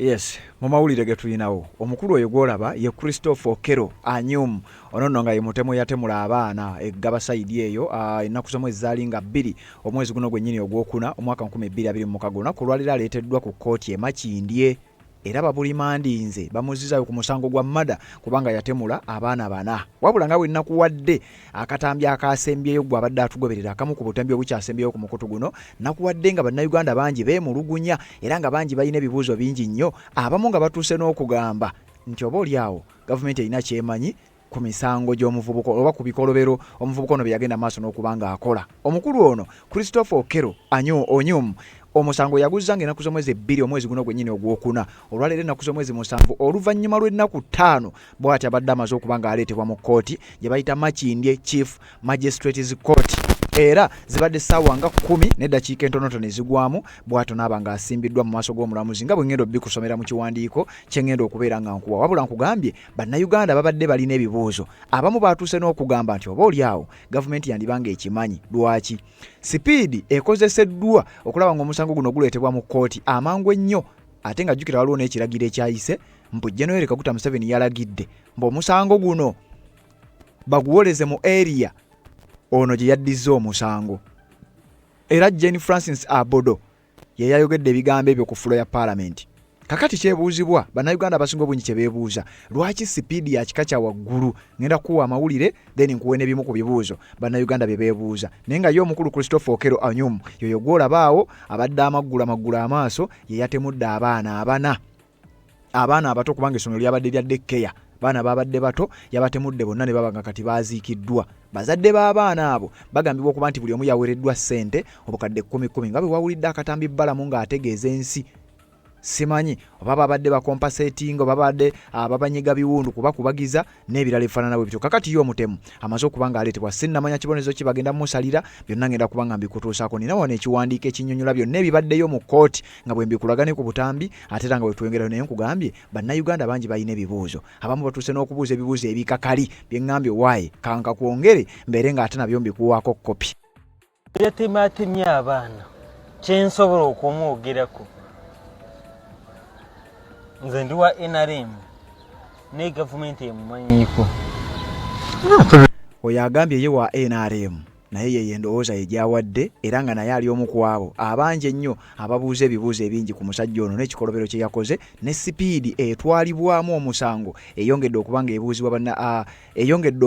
Yes, mumawulire getulinawo omukulu oyo gwolaba ye Christopher Okero Anyum ono nno nga ye mutemu yatemula abaana eggaba sayidi eyo ennaku z'omwezi zaali nga 2 omwezi guno gwennyini ogwokuna omwaka 2024 olunaku lwaliro aleeteddwa ku kkooti e Makindye era babulimandinze bamuzizayo ku musango gwa mada kubanga yatemula abaana 4 wabula nga bwe nakuwadde akatambi akasembyeyo gwe abadde atugoberera akamu ku butambi obukyasembyeyo ku mukutu guno nakuwadde nga bannayuganda bangi beemulugunya era nga bangi balina ebibuuzo bingi nnyo abamu nga batuuse n'okugamba nti oba oliawo gavumenti erina kyemanyi ku misango gy'omuvubuka oba ku bikolobero omuvubuka ono bye yagenda maaso n'okubanga akola. Omukulu ono Christopher Okero Anyum omusango yaguzza ng'ennaku z'omwezi 2 omwezi guno gwennyini ogwokuna olwaleero ennaku z'omwezi 7 oluvannyuma lw'ennaku 5 bw'ati abadde amaze okuba ng'aleetebwa mu kkooti gye bayita Makindye Chief Magistrates Court era zibadde ssaawa nga 10 n'eddakiika entonotono ezigwamu bw'ato n'aba ng'asimbiddwa mu maaso g'omulamuzi nga bwe ngenda obbikusomera mu kiwandiiko kye ngenda okubeera nga nkuwa wabula nkugambye bannayuganda babadde balina ebibuuzo abamu baatuuse n'okugamba nti oba oliawo gavumenti yandibanga ekimanyi lwaki sipiidi ekozeseddwa okulaba ng'omusango guno guleetebwa mu kkooti amangu ennyo ate nga jjukira waliwo n'ekiragiro ekyayise mbu General Kaguta Museveni yalagidde ng'omusango guno baguwoleze mu area ono gye yaddizza omusango era Jane Francis Abodo ye yayogedde ebigambo ebyo ku fulo ya Parliament. Kakati kyebuuzibwa bannayuganda abasinga obungi kye beebuuza lwaki sipiidi ya kika kya waggulu ngenda kuwa amawulire then nkuwe n'ebimu ku bibuuzo bannayuganda bye beebuuza naye nga ye omukulu Christopher Okero Anyum yoyo gwolabaawo abadde amaggulu amaaso ye yatemudde abaana 4 abaana abato kubanga essomero lyabadde lya daycare baana babadde bato yabatemudde bonna ne baba nga kati baaziikiddwa bazadde b'abaana abo bagambibwa okuba nti buli omu yaweereddwa ssente obukadde 10 nga bwe wawulidde akatambi bbalamu ng'ategeeza ensi simanyi oba babadde bakompasetinga oba babadde babanyiga biwundu kuba kubagiza n'ebirala ebifaanana bwe bityo kakati yo omutemu amaze okuba ng'aleetebwa sinnamanya kibonezo ki bagenda musalira byonna ngenda kuba nga mbikutuusaako nina wano ekiwandiiko ekinnyonnyola byonna ebibaddeyo mu kkooti nga bwe mbikulagane ku butambi ate era nga bwe twengerayo naye nkugambye bannayuganda bangi balina ebibuuzo abamu batuuse n'okubuuza ebibuuzo ebikakali bye ŋŋambye waaye kanka kwongere mbeere ng'ate nabyo mbikuwaako kopi yatematemye abaana kyensobola okumwogerako nze ndi wa NRM ne gavumenti emumanyiiko. Oyo agambye ye wa NRM naye ye endowooza ye gyawadde era nga naye ali omu ku abo abangi ennyo ababuuza ebibuuzo ebingi ku musajja ono n'ekikolobero kye yakoze ne sipiidi etwalibwamu omusango eyongedde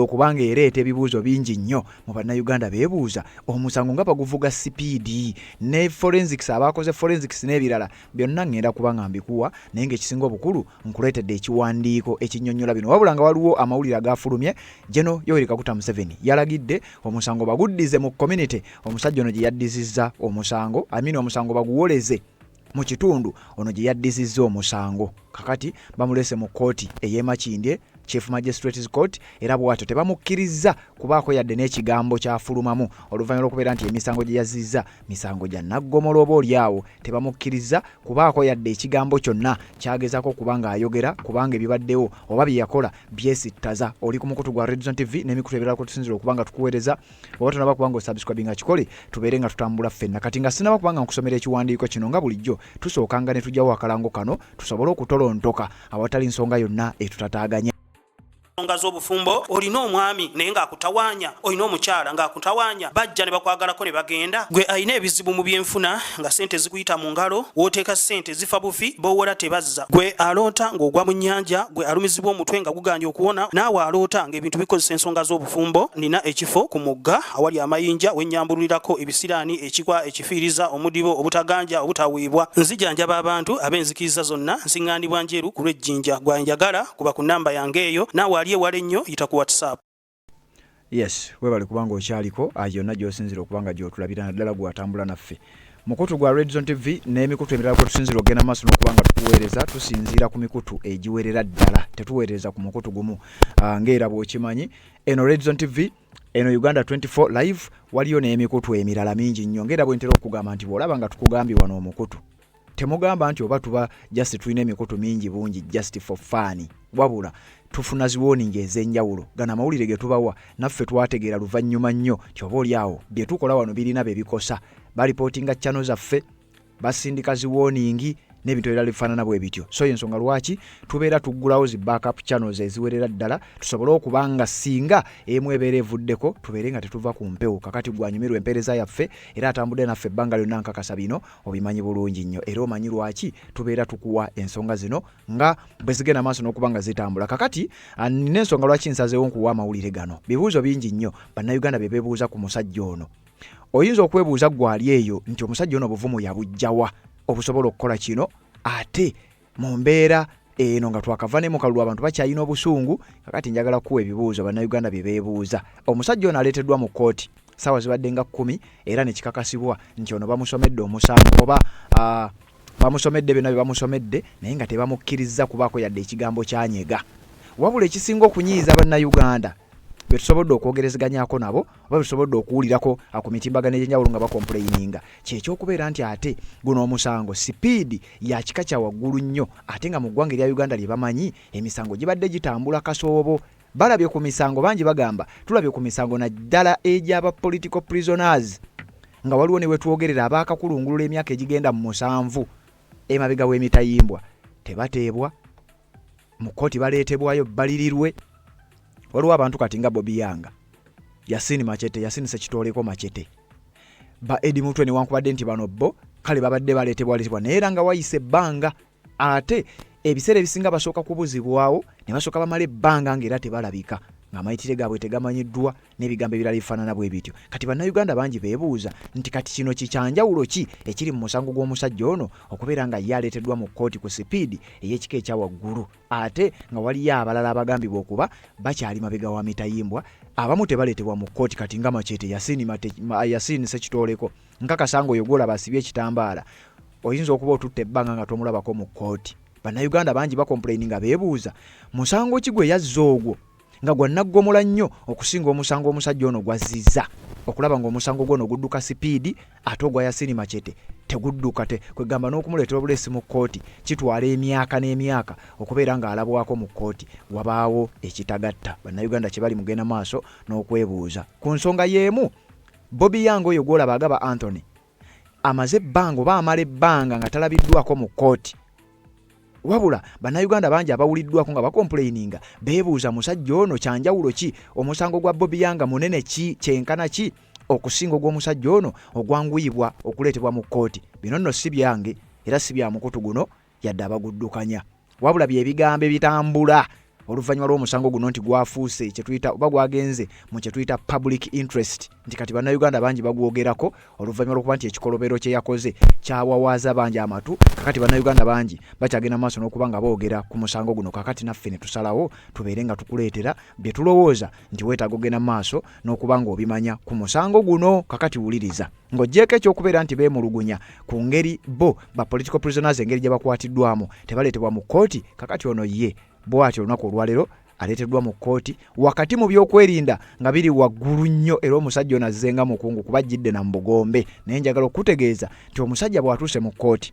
okuba nga ereeta ebibuuzo bingi nnyo mu bannayuganda beebuuza omusango nga baguvuga sipiidi ne forensics abakoze forensics n'ebirala byonna ngenda kuba nga mbikuwa naye ng'ekisinga obukulu nkuleetedde ekiwandiiko ekinnyonnyola bino wabula nga waliwo amawulire agafulumye General Yoweri Kaguta Museveni yalagidde omusango baguddize mu community omusajja ono gye yaddizizza omusango omusango baguwoleze mu kitundu ono gye yaddizizza omusango kakati bamulese mu kkooti ey'e Makindye Chief Magistrates Court era bw'atyo tebamukkiriza kubaako yadde n'ekigambo kyafulumamu oluvannyuma lw'okubeera nti emisango gye yazizza misango gya naggomola oba oliawo tebamukkiriza kubaako yadde ekigambo kyonna kyagezaako okuba ng'ayogera kubanga ebibaddewo oba bye yakola byesittaza oli ku mukutu gwa Red Zone TV n'emikutu ebirala kwe tusinzira okuba nga tukuweereza oba tonaba kuba nga osubscribinga kikole tubeere nga tutambula ffenna kati nga sinaba kuba nga nkusomera ekiwandiiko kino nga bulijjo tusookanga ne tujjawo akalango kano tusobole okutolontoka awatali nsonga yonna etutataaganya. Nsonga z'obufumbo olina omwami naye ng'akutawaanya olina omukyala ng'akutawaanya bajja ne bakwagalako ne bagenda gwe alina ebizibu mu byenfuna nga ssente zikuyita mu ngalo w'oteeka ssente zifa bufi b'owola tebazza gwe aloota ng'ogwa mu nnyanja gwe alumizibwa omutwe nga guganja okuwona naawe aloota ng'ebintu bikozesa ensonga z'obufumbo nina ekifo ku mugga awali amayinja wennyambulirako ebisiraani ekikwa ekifiiriza omudibo obutaganja obutaweebwa nzijanjaba abantu ab'enzikiriza zonna nsiŋŋaanibwa njeru ku lw'ejjinja gwanjagala kuba ku nnamba yange eyo naawe aliye wale nnyo yita ku WhatsApp. Yes, webale kubanga okyaliko yonna gy'osinzira okubanga gy'otulabira naddala gw'atambula naffe mukutu gwa Red Zone TV n'emikutu emirala kwe tusinzira okugenda maaso n'okubanga tukuweereza tusinziira ku mikutu egiwerera ddala tetuweereza ku mukutu gumu ng'era bw'okimanyi eno Red Zone TV eno Uganda 24 live waliyo n'emikutu emirala mingi nnyo ng'era bwe ntera okugamba nti bw'olaba nga tukugambye wano omukutu temugamba nti oba tuba just tulina emikutu mingi bungi just for fun wabula tufuna ziwoninga ez'enjawulo gana amawulire ge tubawa naffe twategeera luvannyuma nnyo kyoba oliawo bye tukola wano birina bye bikosa balipootinga channel zaffe basindika ziwoningi n'ebintu ebirala bifaanana bwe bityo. So ensonga lwaki tubeera tuggulawo zi backup channels eziwerera ddala tusobole okuba nga singa emu ebeera evuddeko tubeere nga tetuva ku mpewo. Kakati gwanyumirwa empeereza yaffe era atambudde naffe ebbanga lyonna nkakasa bino obimanyi bulungi nnyo era omanyi lwaki tubeera tukuwa ensonga zino nga bwe zigenda maaso n'okuba nga zitambula. Kakati nina ensonga lwaki nsazeewo nkuwa amawulire gano. Bibuuzo bingi nnyo bannayuganda bye beebuuza ku musajja ono. Oyinza okwebuuza gwali eyo nti omusajja ono obuvumu yabujjawa obusobola okukola kino ate mu mbeera eno nga twakava ne mu kalulu abantu bakyayina obusungu. Kakati njagala kuwa ebibuuzo bannayuganda bye beebuuza. Omusajja ono aleeteddwa mu kkooti ssaawa zibadde nga 10 era ne kikakasibwa nti ono bamusomedde omusango oba bamusomedde byonna bye bamusomedde naye nga tebamukkiriza kubaako yadde ekigambo kyanyega. Wabula ekisinga okunyiiza bannayuganda be tusobodde okwogerezeganyako nabo oba tusobodde okuwulirako ku mitimbagano egy'enjawulo nga bakomplaininga kyekyokubeera nti ate guno omusango sipiidi ya kika kya waggulu nnyo ate nga mu ggwanga erya Uganda lye bamanyi emisango gibadde gitambula kasoobo. Balabye ku misango bangi bagamba tulabye ku misango naddala egy'aba political prisoners nga waliwo ne wetwogerera abaakakulungulula emyaka egigenda mu 7 emabega w'emitayimbwa tebateebwa mu kkooti baleetebwayo balirirwe. Waliwo abantu kati nga Bobby Yanga, Yasini Machete, Yasini Sekitoleko Machete, ba Eddie Mutwe newankubadde nti bano bo kale babadde baleetebwa naye era nga wayise ebbanga ate ebiseera ebisinga basooka kubuzibwawo ne basooka bamala ebbanga ng'era tebalabika ng'amayitire gaabwe tegamanyiddwa n'ebigambo ebirala bifaanana bwe bityo. Kati bannayuganda bangi beebuuza nti kati kino kikyanjawulo ki ekiri mu musango gw'omusajja ono okubeera nga ye aleeteddwa mu kkooti ku sipiidi ey'ekika ekya waggulu ate nga waliyo abalala abagambibwa okuba bakyali mabega wa mitayimbwa abamu tebaleetebwa mu kkooti kati nga Machete, Yasini Sekitoleko. Nkakasa ng'oyo gw'olaba asibye ekitambaala oyinza okuba otutte ebbanga nga tomulabako mu kkooti. Bannayuganda bangi bakomplaininga beebuuza musango ki gwe yazza ogwo nga gwa naggomola nnyo okusinga omusango omusajja ono gwazizza okulaba ng'omusango gwono gudduka sipiidi ate ogwa Yasini Machete tegudduka kwegamba n'okumuleetera obuleesi mu kkooti kitwala emyaka n'emyaka okubeera ng'alabwako mu kkooti. Wabaawo ekitagatta. Bannayuganda kye bali mugenda maaso n'okwebuuza ku nsonga y'emu. Bobby Yanga oyo gw'olaba agaba Anthony amaze ebbanga oba amala ebbanga nga talabiddwako mu kkooti. Wabula bannayuganda bangi abawuliddwako nga bakomplaininga beebuuza musajja ono kyanjawulo ki, omusango gwa Bobby Yanga munene ki, kyenkana ki okusinga ogw'omusajja ono ogwanguyibwa okuleetebwa mu kkooti. Bino nno si byange era si bya mukutu guno yadde abaguddukanya wabula byebigambo ebitambula oluvannyuma lw'omusango guno nti gwafuuse kyetuyita oba gwagenze mu kyetuyita public interest nti kati bannayuganda bangi bagwogerako oluvannyuma lw'okuba nti ekikolobero kye yakoze kyawawaaza bangi amatu. Kakati bannayuganda bangi bakyagenda maaso n'okuba nga boogera ku musango guno. Kakati naffe ne tusalawo tubeere nga tukuleetera bye tulowooza nti weetaaga ogenda maaso n'okuba nga obimanya ku musango guno. Kakati wuliriza ng'oggyeko ekyokubeera nti beemulugunya ku ngeri bo ba political prisoners engeri gye bakwatiddwamu tebaleetebwa mu kkooti. Kakati ono ye bw'atyo olunaku olwaleero aleeteddwa mu kkooti wakati mu byokwerinda nga biri waggulu nnyo era omusajja ono azze nga mukungu kuba ajjidde na mbogombe. Naye njagala okutegeeza nti omusajja bw'atuuse mu kkooti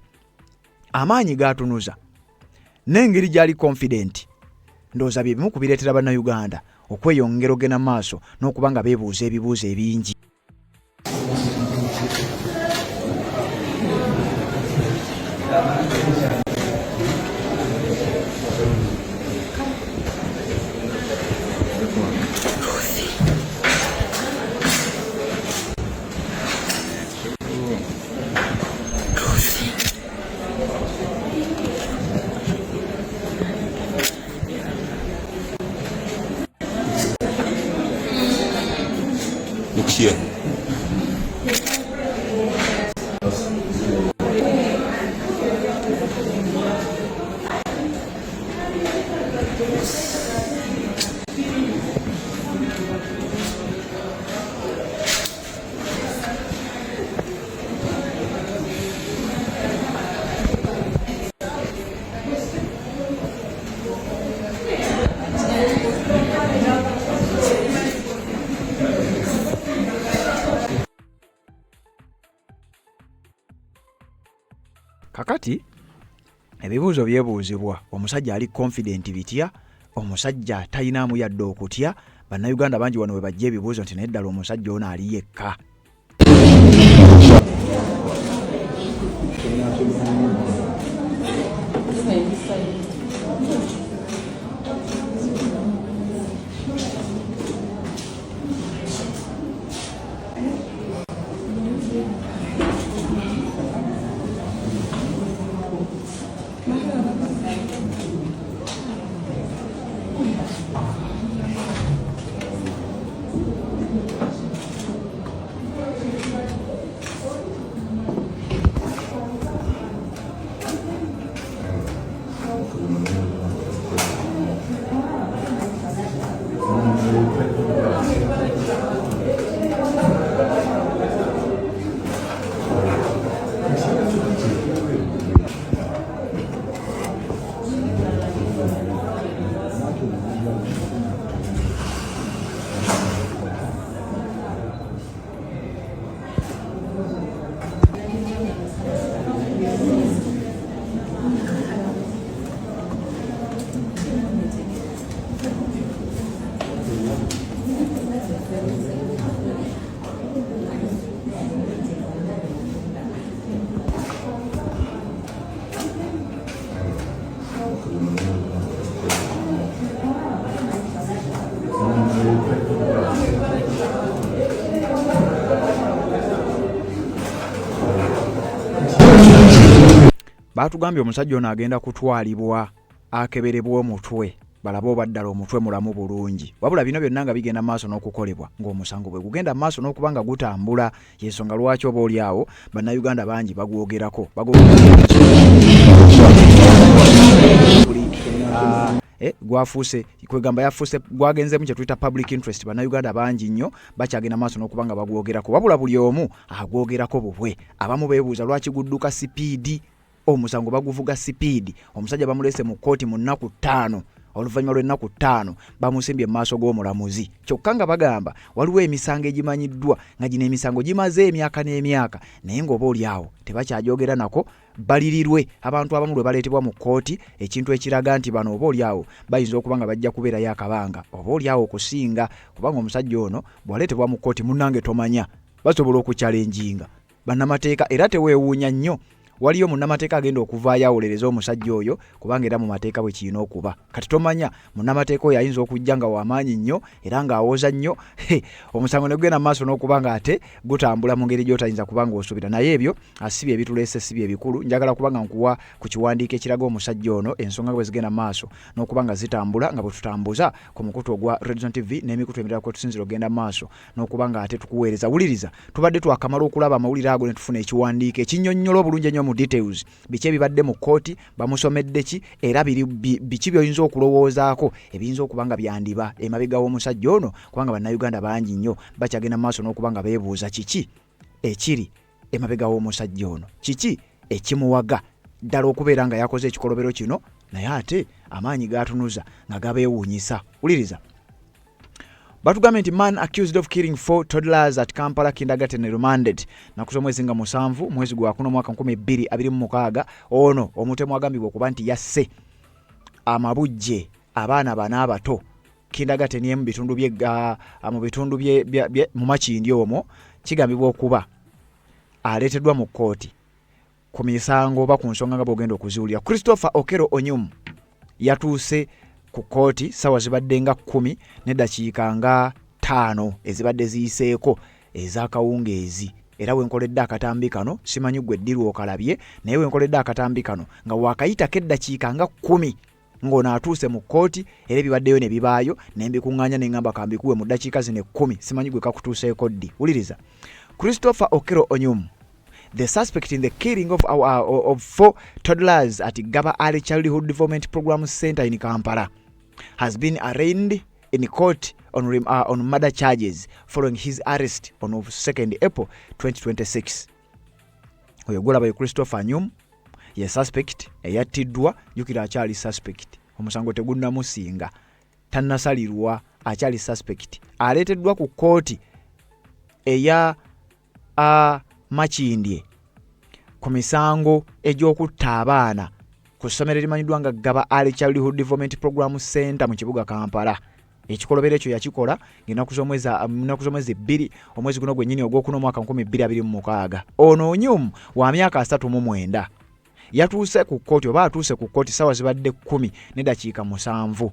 amaanyi g'atunuza n'engeri gy'ali confident ndowooza bye bimu ku bireetera bannayuganda okweyongera ogenda maaso n'okuba nga beebuuza ebibuuzo ebingi. Look here. Kakati ebibuuzo byebuuzibwa omusajja ali confident bitya, omusajja talinamu yadde okutya. Bannayuganda bangi wano we bajja ebibuuzo nti naye ddala omusajja ono ali yekka. Baatugambye omusajja ono agenda kutwalibwa akeberebwa omutwe balaba obaddala omutwe mulamu bulungi. Wabula bino byonna nga bigenda maaso n'okukolebwa ng'omusango bwe gugenda maaso n'okuba nga gutambula. Y'ensonga lwaki oba oli awo bannayuganda bangi bagwogerako gwafuuse kwegamba yafuuse gwagenzeemu kye tuyita public interest. Bannayuganda bangi nnyo bakyagenda maaso n'okuba nga bagwogerako, wabula buli omu agwogerako bubwe. Abamu beebuuza lwaki gudduka sipiidi, omusango baguvuga sipiidi. Omusajja bamulese mu kkooti mu nnaku 5, oluvannyuma lw'ennaku 5 bamusimbye mu maaso g'omulamuzi. Kyokka nga bagamba waliwo emisango egimanyiddwa nga gino emisango gimaze emyaka n'emyaka, naye ng'oba oli awo tebakyagyogera nako balirirwe. Abantu abamu lwe baleetebwa mu kkooti ekintu ekiraga nti bano oba oli awo bayinza okuba nga bajja kubeerayo akabanga, oba oli awo okusinga, kubanga omusajja ono bw'aleetebwa mu kkooti munnange tomanya basobola okukyalenjinga bannamateeka. Era teweewuunya nnyo, waliyo munnamateeka agenda okuvaayo awolereza omusajja oyo, kubanga era mu mateeka bwe kirina okuba. Kati tomanya munnamateeka oyo ayinza okujja nga w'amaanyi nnyo era ng'awoza nnyo, omusango ne gugenda maaso n'okuba nga ate gutambula mu ngeri gy'otayinza kuba ng'osuubira. Naye ebyo asibye ebituleese si bye bikulu. Njagala kuba nga nkuwa ku kiwandiiko ekiraga omusajja ono ensonga bwe zigenda maaso n'okuba nga zitambula, nga bwe tutambuza ku mukutu ogwa Redzone TV n'emikutu emirala kwe tusinzira ogenda maaso n'okuba nga ate tukuweereza. Wuliriza, tubadde twakamala okulaba amawulire ago ne tufuna ekiwandiiko ekinnyonnyola obulungi ennyo mu details biki ebibadde mu kkooti, bamusomedde ki, era biki by'oyinza okulowoozaako ebiyinza okuba nga byandiba emabega w'omusajja ono, kubanga bannayuganda bangi nnyo bakyagenda maaso n'okuba nga beebuuza kiki ekiri emabega w'omusajja ono, kiki ekimuwaga ddala okubeera nga yakoze ekikolobero kino, naye ate amaanyi gatunuza nga gabeewuunyisa. Wuliriza, batugambye nti man accused of killing 4 toddlers at Kampala kindergarten remanded. Nakuza omwezi nga 7 mwezi gwa 1 mwaka 2026. Ono omutemu agambibwa okuba nti yasse amabujje abaana bana abato kindergarten ye mu bitundu bye mu Makindye omwo. Kigambibwa okuba aleeteddwa mu kkooti ku misango oba ku nsonga nga bw'ogenda okuziwulira. Christopher Okero Onyum yatuuse ku kkooti sawa zibadde nga 10 n'eddakiika nga 5 ezibadde ziyiseeko ez'akawungeezi. Era wenkoledde akatambi kano simanyi gwe ddirwa okalabye, naye wenkoledde akatambi kano nga wakayitako eddakiika nga 10 ng'ono atuuse mu kkooti, era ebibaddeyo ne bibaayo n'embikuŋŋaanya ne ngamba kambikuwe mu ddakiika zino 10. Simanyi gwe kakutuuseeko ddi. Wuliriza, Christopher Okero Onyum, the suspect in the killing of 4 toddlers at Gaba Early Childhood Development Program Center in Kampala, has been arraigned in court on murder charges following his arrest on 2nd April 2026. Oyo golaba Christopher Onyum ye suspect eyattiddwa, jukira akyali suspect, omusango tegunnamusinga, tannasalirwa, akyali suspect. Aleeteddwa ku kkooti eya Makindye ku misango egy'okutta abaana ku ssomero erimanyiddwa nga Gaba Early Childhood Development Program Center mu kibuga Kampala. Ekikolobero ekyo yakikola ng'ennaku z'omwezi 2 omwezi guno gwennyini ogw'okuna omwaka 2026. Ono Onyum wa myaka 39 yatuuse ku kkooti oba atuuse ku kkooti sawa zibadde 10 n'eddakiika 7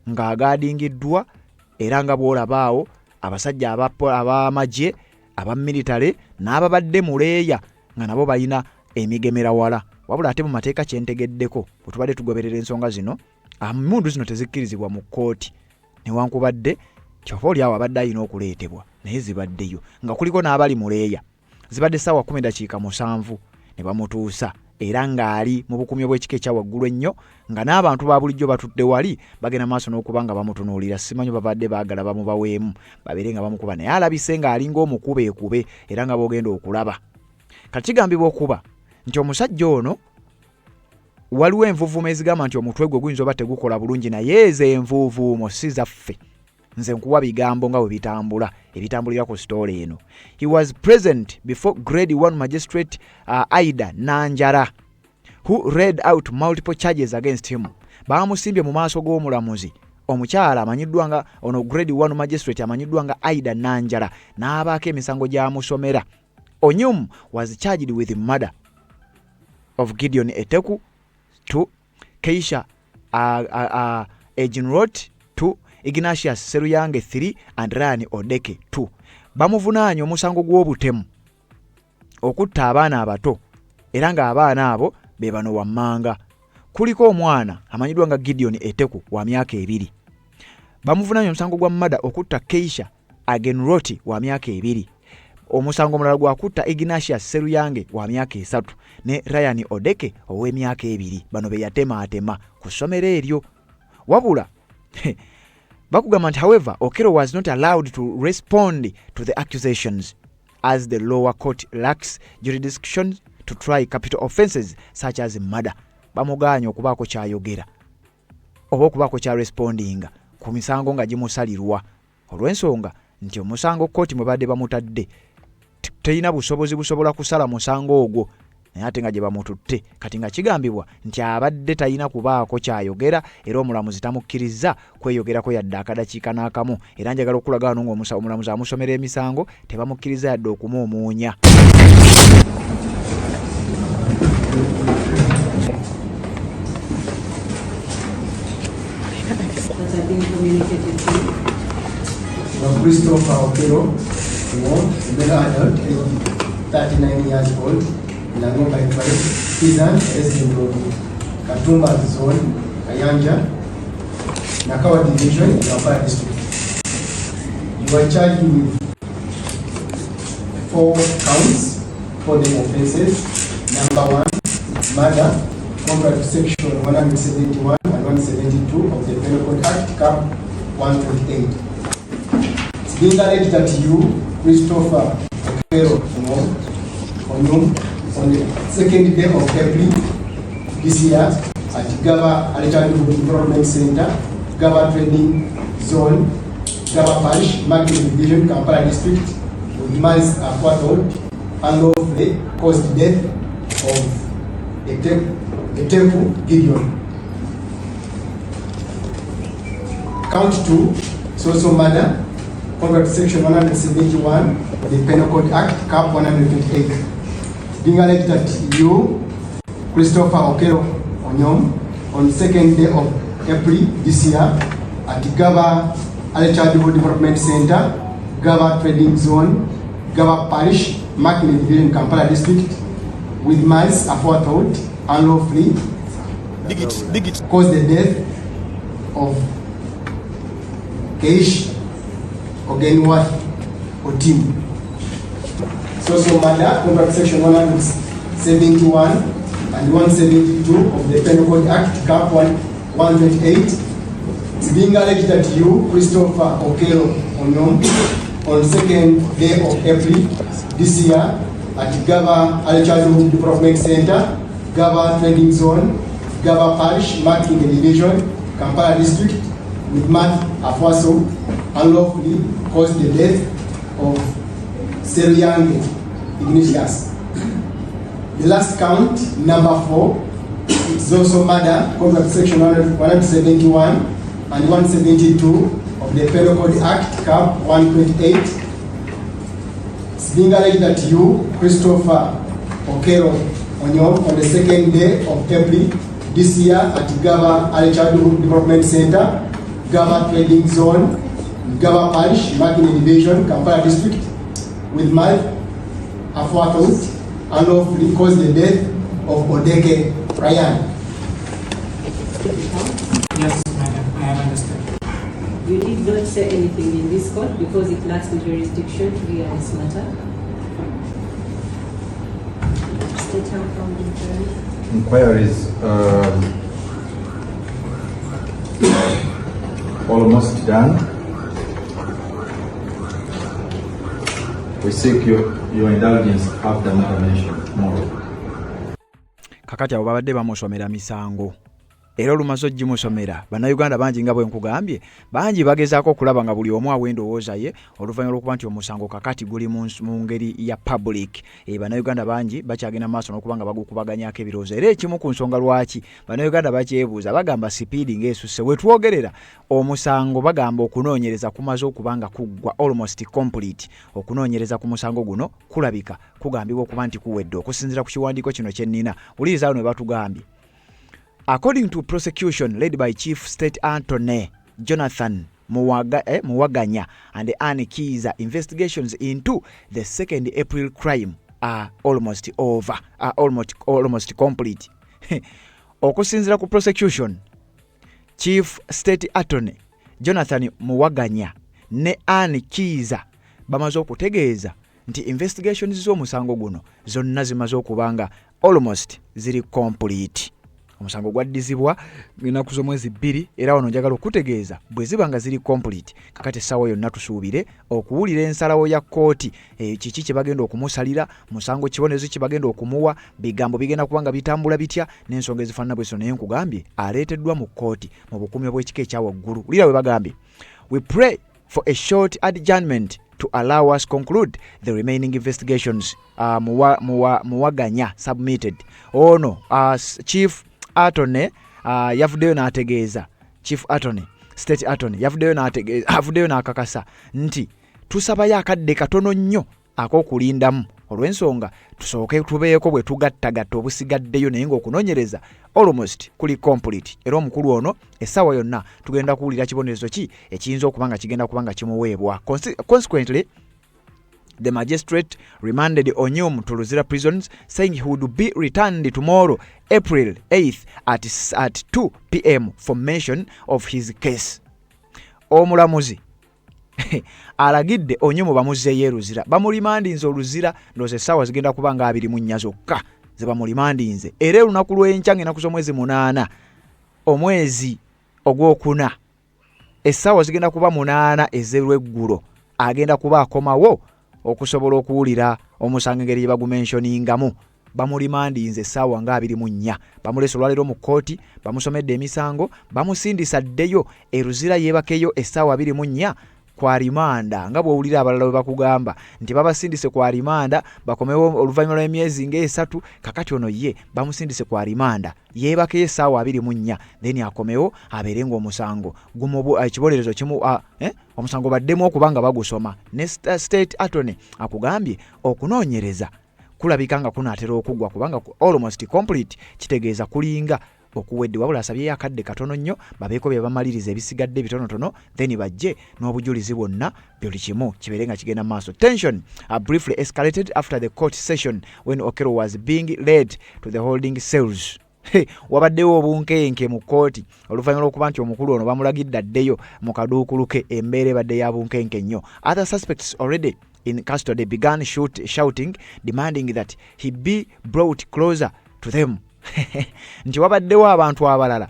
ng'agaadingiddwa, era nga bw'olabaawo abasajja ab'amagye aba military n'ababadde muleeya nga nabo balina emigemera wala. Wabula ate mu mateeka kyentegeddeko bwe tubadde tugoberera ensonga zino, mundu zino tezikkirizibwa mu kkooti, newankubadde kyova oli awo abadde alina okuleetebwa, naye zibaddeyo nga kuliko n'abali muleeya. Zibadde ssaawa 10:7 ne bamutuusa, era ng'ali mu bukumyo bw'ekika ekya waggulu ennyo, nga n'abantu ba bulijjo batudde wali bagenda maaso n'okuba nga bamutunuulira. Simanyi babadde baagala bamubaweemu babeere nga bamukuba, naye alabise ng'alinga omukubeekube era nga bw'ogenda okulaba. Kati kigambibwa okuba nti omusajja ono waliwo envuuvuumo ezigamba nti omutwe gwe guyinza oba tegukola bulungi, naye ezo envuuvuumo si zaffe. Nze nkuwa bigambo nga bwe bitambula, ebitambulira ku story eno. He was present before grade 1 magistrate Aida Nanjara, who read out multiple charges against him. Bamusimbye mu maaso g'omulamuzi omukyala amanyiddwa nga ono grade 1 magistrate amanyiddwa nga Aida Nanjara, n'abaako emisango gy'amusomera. Onyum was charged with murder of Gideon Eteku 2, Keisha Ejinrot 2, Ignatius Seruyange 3 and Ryan Odeke 2. Bamuvunaanya omusango gw'obutemu okutta abaana abato, era nga abaana abo be bano wammanga. Kuliko omwana amanyidwa nga Gideon Eteku wa myaka 2. Bamuvunanye omusango gwa mada okutta Keisha Agenroti wa myaka 2. Omusango mulala gwa kutta Ignatius Seruyange wa myaka 3 ne Ryan Odeke ow'emyaka 2. Bano be yatema atema ku ssomero eryo. Wabula bakugamba nti however Okero was not allowed to respond to the accusations as the lower court lacks jurisdiction to try capital offences such as murder. Bamuganya okubaako kyayogera oba okubaako kya responding ku misango nga gimusalirwa olw'ensonga nti omusango kkooti mwe badde bamutadde teyina busobozi busobola kusala musango ogwo, naye ate nga gye bamututte kati nga kigambibwa nti abadde tayina kubaako kyayogera era omulamuzi tamukkiriza kweyogerako yadde akadakiika n'akamu, era njagala okulaga wano ng'omulamuzi amusomera emisango tebamukkiriza yadde okumuumuunya. Christopher Okero, male adult, 39 years old, Lango by tribe, Kizan, resident of Katumba Zone, Kayanja, Nakawa Division, Kampala District. You are charged with 4 counts for the offences. Number 1, murder, contrary to section 171 and 172 of the Penal Code Act, Cap 128. It's being alleged that you, Christopher Okero, on the second day of April this year at Gaba Alechadu Development Center, Gaba Trading Zone, Gaba Parish, Market Division, Kampala District, with malice aforethought unlawfully caused the death of Eteku Gideon. Count 2, is also murder, contrary to section 171 of the Penal Code Act, Cap 128. Being alleged that you, Christopher Okero Onyom, on the second day of April this year at Gaba Alechadu Development Center, Gaba Trading Zone, Gaba Parish, Market Division, Kampala District, with malice aforethought unlawfully caused the death of Keish Ogenworth Otim. So murder, contrary section 171 and 172 of the Penal Code Act, Cap 128. It's being alleged that you, Christopher Okero Onyom, on second day of April this year at Gaba Alechadu Development Center, Gaba Trading Zone, Gaba Parish, Market Division, Kampala District, with malice aforethought unlawfully caused the death of Seruyange Ignatius. The last count, number 4, is also murder, contrary to section 171 and 172 of the Penal Code Act, Cap 128. It's being alleged that you, Christopher Okero Onyom, on the second day of April this year at Gaba Alechadu Development Center, Gaba Trading Zone, Gaba Parish, Market Division, Kampala District, with malice aforethought unlawfully caused the death of Odeke Ryan. Yes, madam, I have understood. You did not say anything in this court because it lacks the jurisdiction to hear this matter. State how from the inquiry. Inquiries almost done. We seek your indulgence after matter tomorrow. Kakati abo babadde bamusomera misango. Era olumaze ogimusomera bannayuganda bangi nga bwe nkugambye bangi bagezaako okulaba nga buli omu awendowooza ye oluvannyuma lw'okuba nti omusango kakati guli mu ngeri ya public. Bannayuganda bangi bakyagenda maaso n'okuba nga bagukubaganyako ebirowoozo era ekimu ku nsonga lwaki bannayuganda bakyebuuza bagamba sipiidi ng'esusse we twogerera omusango bagamba okunoonyereza kumaze okuba nga kuggwa almost complete. Okunoonyereza ku musango guno kulabika kugambibwa okuba nti kuwedde okusinziira ku kiwandiiko kino kye nnina. Wuliriza wano we batugambye. According to prosecution led by Chief State Attorney Jonathan Muwaganya and Anne Kiza, investigations into the 2nd April crime are almost over, almost complete. okusinziira ku prosecution, Chief State Attorney Jonathan Muwaganya ne Anne Kiiza bamaze okutegeeza nti investigations z'omusango guno zonna zimaze okubanga almost ziri complete. Omusango gwaddizibwa ennaku z'omwezi 2 era wano njagala okutegeeza bwe ziba nga ziri complete kakati essaawa yonna tusuubire okuwulira ensalawo ya kkooti kiki kye bagenda okumusalira, musango kibonezo kye bagenda okumuwa, bigambo bigenda kubanga bitambula bitya n'ensonga ezifaanana bweso. Naye nkugambye aleeteddwa mu kkooti mu bukuumi obw'ekika ekya waggulu. Wulira we bagambye, we pray for a short adjournment to allow us conclude the remaining investigations. Muwaganya submitted. Ono Chief Attorney yavuddeyo n'ategeeza, Chief Attorney, State Attorney yavuddeyo n'akakasa nti tusabayo akadde katono nnyo ak'okulindamu olw'ensonga tusooke tubeeko bwe tugattagatta obusigaddeyo, naye ng'okunoonyereza almost kuli complete. Era omukulu ono essaawa yonna tugenda kuwulira kibonerezo ki ekiyinza okuba nga kigenda kuba nga kimuweebwa. Consequently, the magistrate remanded Onyum to Luzira prisons, saying he would be returned tomorrow, April 8th at 2 p.m. for mention of his case. Omulamuzi alagidde Onyum bamuzzeeyo e Luzira. Bamulimandinze Oluzira ndoozi essaawa zigenda kuba nga 24 zokka ze bamulimandinze. Era olunaku lw'enkya ng'ennaku z'omwezi 8 omwezi ogwokuna essaawa zigenda kuba 8 ez'olweggulo agenda kuba akomawo okusobola okuwulira omusango engeri bagumentioningamu. Bamulimandinze essaawa nga 24. Bamulese olwaleero mu kkooti, bamusomedde emisango, bamusindisa ddeyo e Luzira yeebakeyo essaawa 24 kwa rimanda. Nga bw'owulira abalala bwe bakugamba nti babasindise kwa rimanda bakomewo oluvannyuma lw'emyezi nga 3, kakati ono ye bamusindise kwa rimanda yeebakeyo essaawa 24 then akomewo abeere ng'omusango ekibonerezo kimu omusango baddemu okuba nga bagusoma. Ne State Attorney akugambye okunoonyereza kulabika nga kunaatera okuggwa kubanga almost complete, kitegeeza kulinga okuwedde. Wabula asabyeyo akadde katono nnyo babeeko bye bamaliriza ebisigadde bitonotono then bajje n'obujulizi bwonna buli kimu kibeere nga kigenda maaso. Tension briefly escalated after the court session when Okello was being led to the holding cells. Wabaddewo obunkenke mu kkooti oluvannyuma lw'okuba nti omukulu ono bamulagidde addeyo mu kaduukuluke, embeera ebadde ya bunkenke nnyo. Other suspects already in custody began shouting, demanding that he be brought closer to them. Nti wabaddewo abantu abalala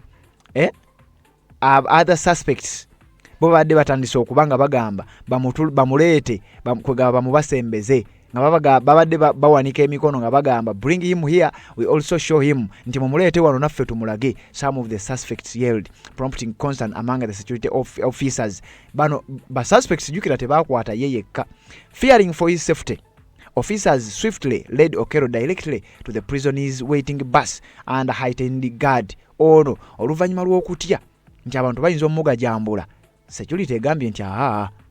other suspects bo badde batandise okuba nga bagamba bamuleete bamubasembeze nga babadde bawanika emikono nga bagamba bring him here, we also show him, nti mumuleete wano naffe tumulage. Some of the suspects yelled, prompting concern among the security officers. Bano ba suspects jukira tebakwata ye yekka. Fearing for his safety, officers swiftly led Okello directly to the prisoners waiting bus and heightened guard. Ono oluvannyuma lw'okutya nti abantu bayinza omugajambula, security egambye nti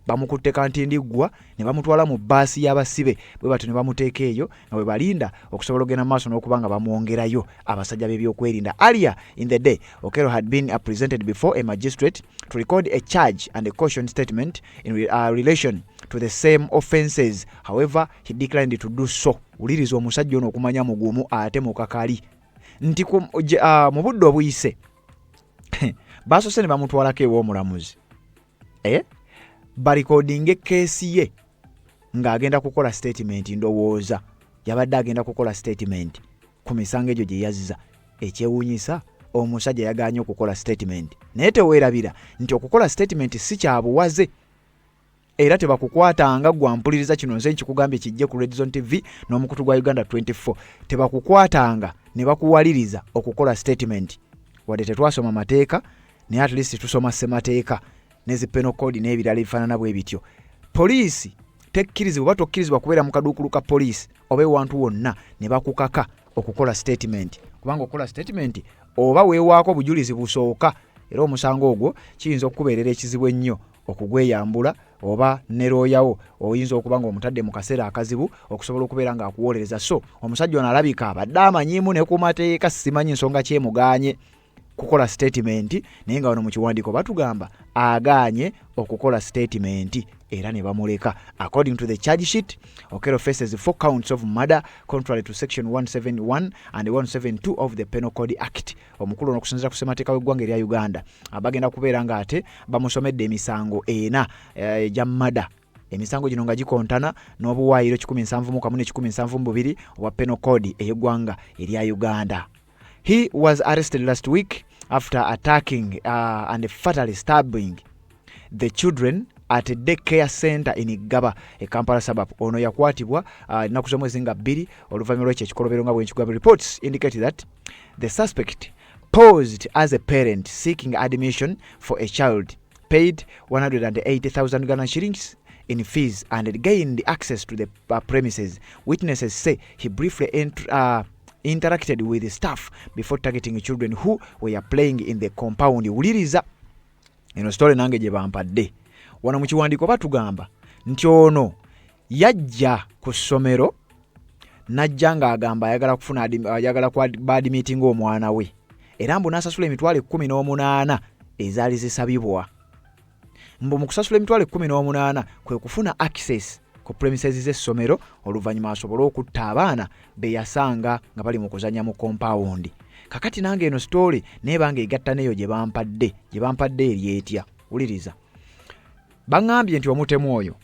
bamukutte kantindiggwa ne bamutwala mu baasi y'abasibe, bwe batyo ne bamuteeka eyo nga bwe balinda okusobola okugenda maaso n'okuba nga bamwongerayo abasajja b'ebyokwerinda. Earlier in the day, Okello had been presented before a magistrate to record a charge and a caution statement in relation to the same offences. However, he declined to do so. Uliriza omusajja ono okumanya mugumu ate mukakali nti mu budde obuyise baasose ne bamutwalako ew'omulamuzi balikodinga keesi ye ng'agenda kukola statement. Ndowooza yabadde agenda kukola statement ku misango egyo gye yazza. Ekyewuunyisa omusajja yagaanye okukola statement, naye teweerabira nti okukola statement si kya buwaze era tebakukwatanga gwampuliriza kino nze nkikugambye kijje ku Red Zone TV n'omukutu gwa Uganda 24. Tebakukwatanga ne bakuwaliriza okukola statement. Wadde tetwasoma mateeka naye at least tusoma ssemateeka nezi penal code n'ebirala ebifaanana bwe bityo. Poliisi tekkirizibwa tokkirizibwa kubeera mu kaduukulu ka poliisi oba ewantu wonna ne bakukaka okukola statement, kubanga okukola statement oba weewaako obujulizi busooka, era omusango ogwo kiyinza okukubeerera ekizibu ennyo okugweyambula oba ne looyawo oyinza okuba nga omutadde mu kaseera akazibu okusobola okubeera nga akuwolereza. So omusajja ono alabika abadde amanyiimu ne ku mateeka, simanyi nsonga kyemugaanye kukola statement naye nga wano mu kiwandiiko batugamba agaanye okukola statement era ne bamuleka. According to the charge sheet, Okello faces 4 counts of murder contrary to section 171 and 172 of the Penal Code Act. Omukulu n'okusinziira ku ssemateeka w'eggwanga erya Uganda abagenda kubeera nga ate bamusomedde emisango ena egya murder. Emisango gino nga gikontana n'obuwaayiro 171 ne 172 obwa Penal Code ey'eggwanga erya Uganda. He was arrested last week after attacking and fatally stabbing the children at a daycare center in Igaba, a Kampala suburb. Ono yakwatibwa ennaku z'omwezi nga 2 oluvannyuma lw'ekyo ekikolobero nga bw'enkigamba. Reports indicate that the suspect posed as a parent seeking admission for a child, paid 180,000 Ghana shillings in fees and gained access to the premises. Witnesses say he briefly interacted with the staff before targeting children who were playing in the compound. Wuliriza eno story nange gye bampadde wano mu kiwandiiko batugamba nti ono yajja ku ssomero najja ng'agamba ayagala badimitinga omwana we era mbu n'asasula emitwalo 18 ezaali zisabibwa. Mbu mu kusasula emitwalo 18 kwe kufuna access ku premises z'essomero oluvannyuma asobole okutta abaana be yasanga nga bali mu kuzannya mu compound. Kakati nange eno story nebanga egatta neyo gye bampadde eri etya. Wuliriza, baŋŋambye nti omutemu oyo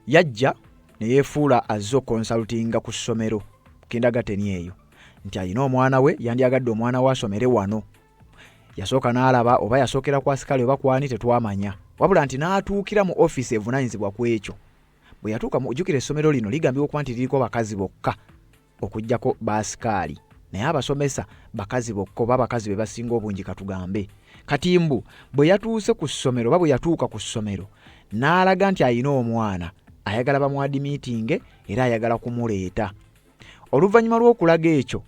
yajja ne yeefuula azze okonsultinga ku ssomero kindagateni eyo nti alina omwana we yandyagadde omwana we asomere wano. Yasooka n'alaba oba yasookera ku asikale oba kwani tetwamanya, wabula nti n'atuukira mu office evunaanyizibwa ku ekyo. Bwe yatuuka mu ujjukira essomero lino ligambibwa okuba nti liriko bakazi bokka okuggyako baasikaali, naye abasomesa bakazi bokka oba abakazi be basinga obungi katugambe. Kati mbu bwe yatuuse ku ssomero oba bwe yatuuka ku ssomero n'alaga nti alina omwana ayagala bamwadimitinge era ayagala kumuleeta. Oluvannyuma lw'okulaga ekyo,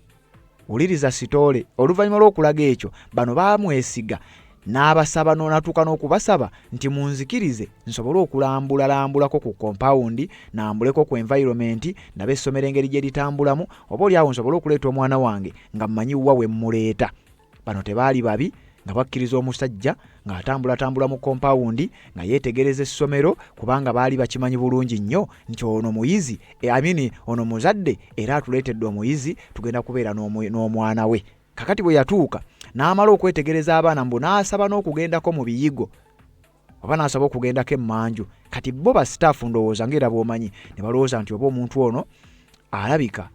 wuliriza sitoole, oluvannyuma lw'okulaga ekyo bano baamwesiga n'abasaba n'atuuka n'okubasaba nti munzikirize nsobole okulambulako ku compound, nambuleko ku environment, ndabe essomero engeri gye litambulamu, oba oli awo nsobole okuleeta omwana wange nga mmanyi wa we muleeta. Bano tebaali babi nga bakkiriza omusajja ng'atambula mu compound nga yeetegereza essomero kubanga baali bakimanyi bulungi nnyo nti ono muyizi ono muzadde era atuleetedde omuyizi tugenda kubeera n'omwana we. Kakati bwe yatuuka n'amala okwetegereza abaana mbu n'asaba n'okugendako mu biyigo oba n'asaba okugendako emmanju. Kati bo ba staff ndowooza ng'era bw'omanyi ne balowooza nti oba omuntu ono alabika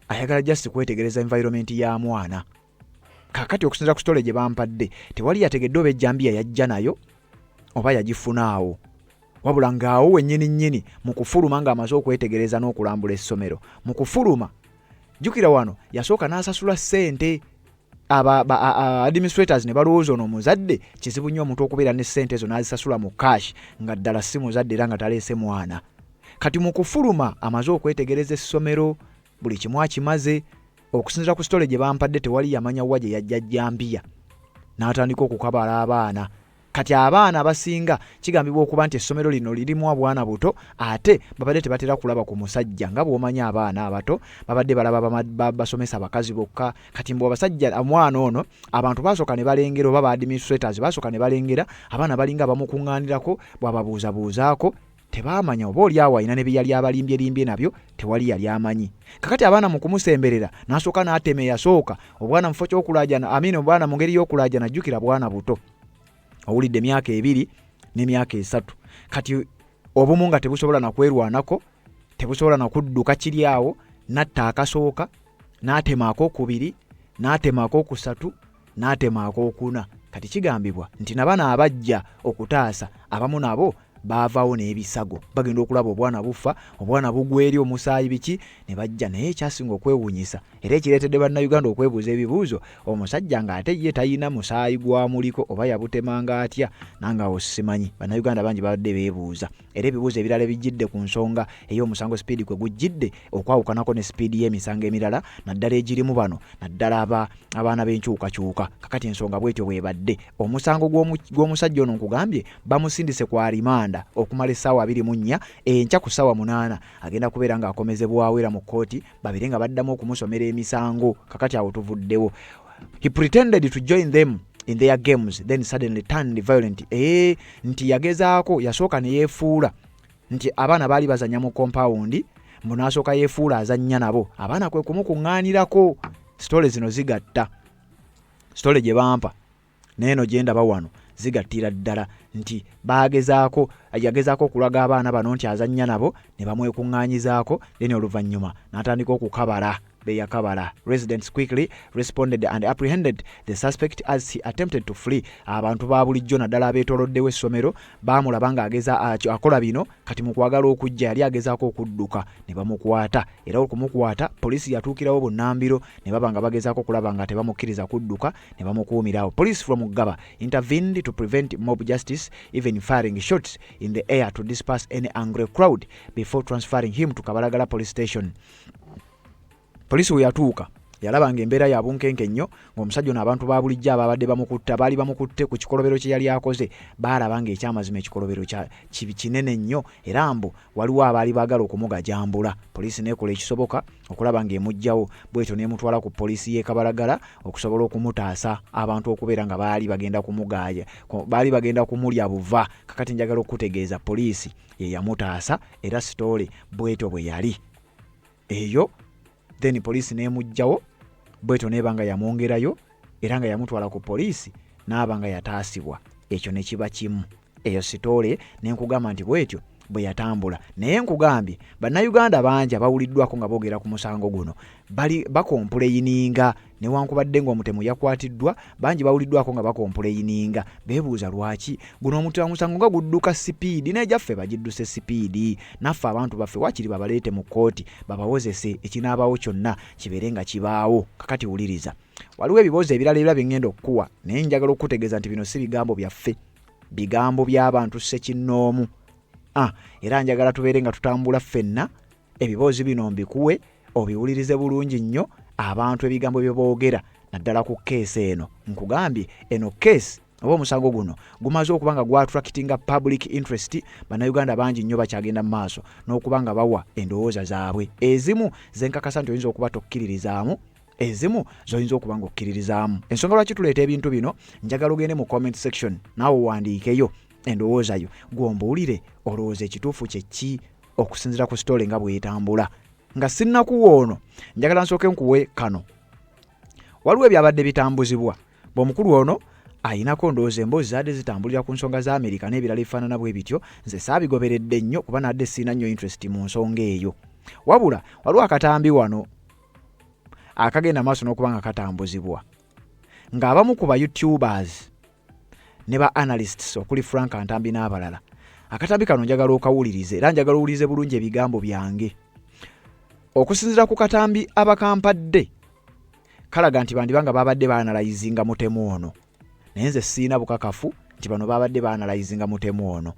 ayagala just kwetegereza environment ya mwana. Kakati okusinziira ku story gye bampadde tewali yategedde oba ejjambiya yajja nayo oba yagifunaawo, wabula ng'awo wennyini mu kufuluma ng'amaze okwetegereza n'okulambula essomero. Mu kufuluma jjukira wano yasooka n'asasula ssente. Administrators ne balowooza ono muzadde kizibu nnyo omuntu okubeera ne ssente ezo n'azisasula mu cash nga ddala si muzadde era nga taleese mwana. Kati mu kufuluma amaze okwetegereza essomero, buli kimu akimaze. Okusinziira ku story gye bampadde tewali yamanya wa gye yajja jjambiya, n'atandika okukabala abaana. Kati abaana abasinga kigambibwa okuba nti essomero lino lirimu abwana buto ate babadde tebatera kulaba ku musajja nga bw'omanya abaana abato babadde balaba basomesa abakazi bokka. Kati mbu abasajja omwana ono abantu basooka ne balengera oba ba administrators basooka ne balengera abaana balinga bamukuŋŋaanirako bw'ababuuzabuuzaako tebaamanya oba oli awo alina ne bye yali abalimbye nabyo tewali yali amanyi. Kakati abaana mu kumusemberera n'asooka n'atema eyasooka obwana mu kifo ky'okulaajana obwana mu ngeri y'okulaajana jjukira bwana buto owulidde emyaka 2 n'emyaka 3. Kati obumu nga tebusobola na kwerwanako, tebusobola na kudduka kiri awo, natta akasooka n'atema ak'okubiri n'atema ak'okusatu n'atema ak'okuna. Kati kigambibwa nti nabana abajja okutaasa abamu nabo baavaawo n'ebisago bagenda okulaba obwana bufa obwana bugwa eri omusaayi biki ne bajja. Naye ekyasinga okwewuunyisa era ekireetedde bannayuganda okwebuuza ebibuuzo omusajja ng'ate ye tayina musaayi gwamuliko oba yabutemanga atya nange awo simanyi. Bannayuganda bangi babadde beebuuza era ebibuuzo ebirala bijjidde ku nsonga ey'omusango sipiidi kwe gujjidde okwawukanako ne sipiidi y'emisango emirala naddala egirimu bano naddala abaana b'enkyukakyuka. Kakati ensonga bwetyo bwebadde. Omusango gw'omusajja ono nkugambye bamusindise kwa rimanda Uganda okumala essaawa 24 enkya ku ssaawa 8 agenda kubeera ng'akomezebwawo era mu kkooti babiri nga baddamu okumusomera emisango kakati awo tuvuddewo. He pretended to join them in their games then suddenly turned violent. Nti yagezaako yasooka ne yeefuula nti abaana baali bazannya mu compound mbu n'asooka yeefuula azannya nabo abaana kwe kumukuŋŋaanirako. Sitole zino zigatta, sitole gye bampa neeno gye ndaba wano zigattira ddala nti yagezaako okulaga abaana bano nti azannya nabo ne bamwekuŋŋaanyizaako then oluvannyuma n'atandika okukabala. Yakabala. Residents quickly responded and apprehended the suspect as he attempted to flee. Abantu ba bulijjo naddala abeetooloddewo essomero baamulaba ng'ageza akola bino kati mu kwagala okujja yali agezaako okudduka ne bamukwata era okumukwata poliisi yatuukirawo bunnambiro ne baba nga bagezaako okulaba nga tebamukkiriza kudduka ne bamukuumirawo. Police from Mugaba intervened to prevent mob justice, even firing shots in the air to disperse any angry crowd before transferring him to Kabalagala police station. Poliisi we yatuuka yalaba ng'embeera ya bunkenke nnyo ng'omusajja ono abantu ba bulijjo ababadde baali bamukutte ku kikolobero kye yali akoze baalaba ng'ekyamazima ekikolobero kinene nnyo era mbu waliwo abaali baagala okumugajambula. Poliisi neekola ekisoboka okulaba ng'emuggyawo bwetyo n'emutwala ku poliisi y'e Kabalagala okusobola okumutaasa abantu okubeera nga baali bagenda kumugaaya baali bagenda kumulya buva. Kakati njagala okutegeeza poliisi ye yamutaasa era sitoole bwetyo bwe yali eyo. Then poliisi n'emugjawo bwetyo neeba nga yamwongerayo era nga yamutwala ku poliisi n'aba nga yataasibwa. Ekyo ne kiba kimu. Eyo sitoole nenkugamba nti bwetyo bwe yatambula. Naye nkugambye bannayuganda bangi abawuliddwako nga boogera ku musango guno bakompuleyininga newankubadde ng'omutemu yakwatiddwa bangi bawuliddwako nga bakompuleyininga beebuuza lwaki guno omusango nga gudduka sipiidi n'egyaffe bagidduse sipiidi naffe abantu baffe wakiri babaleete mu kkooti babawozese ekinaabawo kyonna kibeere nga kibaawo. Kakati wuliriza waliwo ebibuuzo ebirala era bye ŋŋenda okukuwa naye njagala okukutegeeza nti bino si bigambo byaffe, bigambo by'abantu ssekinnoomu. Era njagala tubeere nga tutambula ffenna ebibuuzo bino mbikuwe obiwulirize bulungi nnyo abantu ebigambo bye boogera naddala ku keesi eno. Nkugambye eno keesi oba omusango guno gumaze okuba nga gwattractinga public interest. Bannayuganda bangi nnyo bakyagenda mu maaso n'okuba nga bawa endowooza zaabwe. Ezimu zenkakasa nti oyinza okuba tokkiririzaamu, ezimu zoyinza okuba nga okkiririzaamu. Ensonga lwaki tuleeta ebintu bino njagala ogende mu comment section naawe owandiikeyo endowooza yo gw'ombuulire olowooza ekituufu kye ki okusinziira ku sitole nga bw'etambula. Nga sinnakuwa ono njagala nsooke nkuwe kano. Waliwo ebyabadde bitambuzibwa bw'omukulu ono ayinako ndowooza emboozi zaadde zitambulira ku nsonga za Amerika n'ebirala ebifaanana bwe bityo. Nze saabigoberedde nnyo kuba nadde siina nnyo interest mu nsonga eyo. Wabula waliwo akatambi wano akagenda maaso n'okuba nga katambuzibwa ng'abamu ku ba YouTubers ne ba analysts okuli Frank Antambi n'abalala. Akatambi kano njagala okawulirize era njagala owulirize bulungi ebigambo byange. Okusinziira ku katambi abakampadde kalaga nti bandibanga babadde baanalayizinga mutemu ono, naye nze siina bukakafu nti bano babadde baanalayizinga mutemu ono.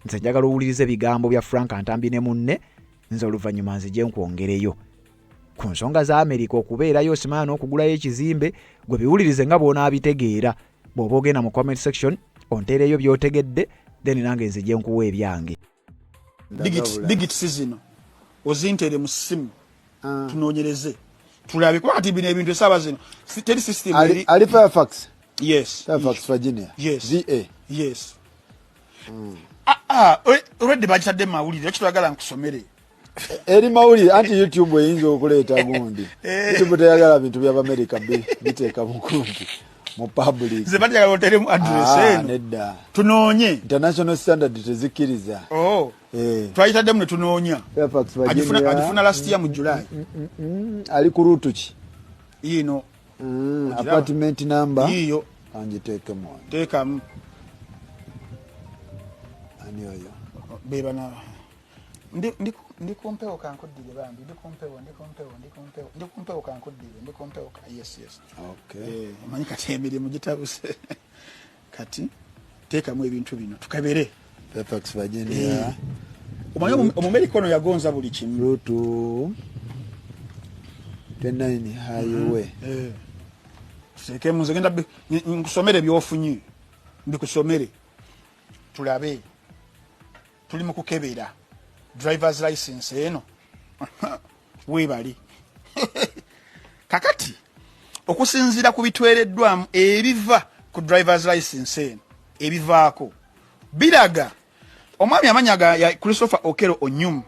Nze njagala owulirize ebigambo bya Frank Antambi ne munne, nze oluvannyuma nzije nkwongereyo ku nsonga za Amerika okubeerayo osimanya n'okugulayo ekizimbe gwe biwulirize nga bw'onaabitegeera. Bw'oba ogenda mu comment section onteereyo by'otegedde then nange nzije nkuwa ebyange. Digits zino ozintere mu ssimu tunoonyereze tulabe kuba kati bino ebintu esaba zino teri system ali Firefox. Yes, Firefox Virginia. Yes, VA. Yes. Already bagitadde mawulire ekitwagala nkusomere eri mawulire anti YouTube eyinza okuleeta gundi. YouTube teyagala bintu by'Amerika biteeka mu kumpi mu public. Ze batya hotel mu address eno. Nedda. Tunoonye. International standard tezikiriza. Twayitadde mu tunoonya. Firefox Virginia. Agifuna last year mu July. Ali ku rutu ki? Yino. Apartment number. Yiyo. Anjiteeke mu. Teekamu. Ani oyo. Beba na. Ndi kumpewo kankuddire bambi ndi kumpewo kankuddire ndi kumpewo ka yes. Okay. Manyi kati emirimu gitabuse kati teekamu ebintu bino tukabere Firefox Virginia. Omanyi Omumerika ono yagonza buli kimu. Rutu 29 highway. Seke muze genda nkusomere byofunye mbikusomere tulabe tuli mu kukebera drivers license eno webali kakati okusinzira ku bitwereddwamu ebiva ku drivers license eno ebivaako biraga omwami amanyaga ya Christopher Okero Onyum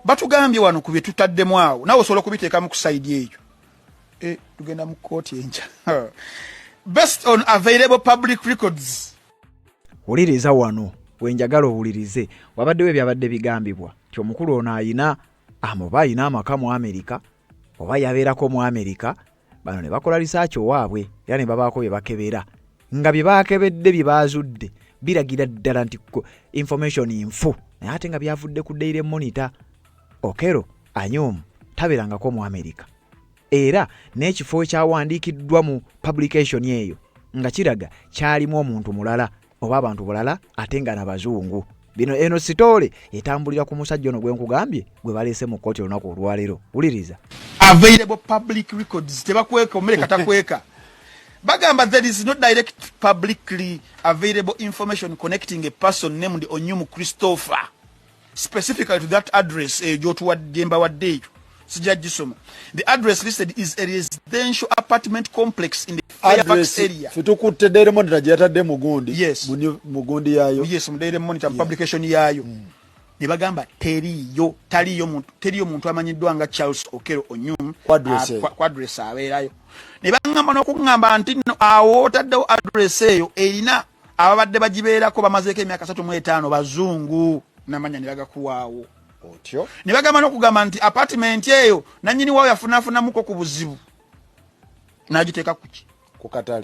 batugambye wano ku bye tutaddemu awo nawe osobola kubiteeka mu kusaidi eyo tugenda mu kooti enja based on available public records. Wuliriza wano wenjagala owulirize wabaddewo ebyabadde bigambibwa ti omukulu ono ayina amuba ayina amaka mu Amerika oba yabeerako mu Amerika bano ne bakola research owaabwe era ne babaako bye bakebera nga bye baakebedde bye baazudde biragira ddala nti information infu naye ate nga byavudde ku Daily Monitor. Okero Anyum tabeerangako mu Amerika era n'ekifo ekyawandiikiddwa mu publication eyo nga kiraga kyalimu omuntu mulala oba abantu bulala ate nga n'abazungu. Bino eno sitole etambulira ku musajja ono gwe nkugambye gwe baleese mu kkooti olunaku olwaleero. Wuliriza. Available public records tebakweka omereka takweka bagamba there is no direct publicly available information connecting a person named Onyum Christopher specifically to that address jotuwademba waddeyo sijagisoma. The address listed is a residential apartment complex in the Fairfax area. Fitukutte Daily Monitor gyatadde mugundi. Yes. Mugundi yayo. Yes, mu Daily Monitor publication yayo. Ne bagamba teriyo muntu amanyiddwa nga Charles Okero Onyum ku address abeerayo. Ne bagamba n'okugamba nti awo otaddewo address eyo erina ababadde bagibeerako bamazeeko emyaka 35 bazungu namanya ne bagakuwaawo. Otyo. Ne bagamba n'okugamba nti apartment eyo nannyini waayo yafunafunamuko ku buzibu n'agiteeka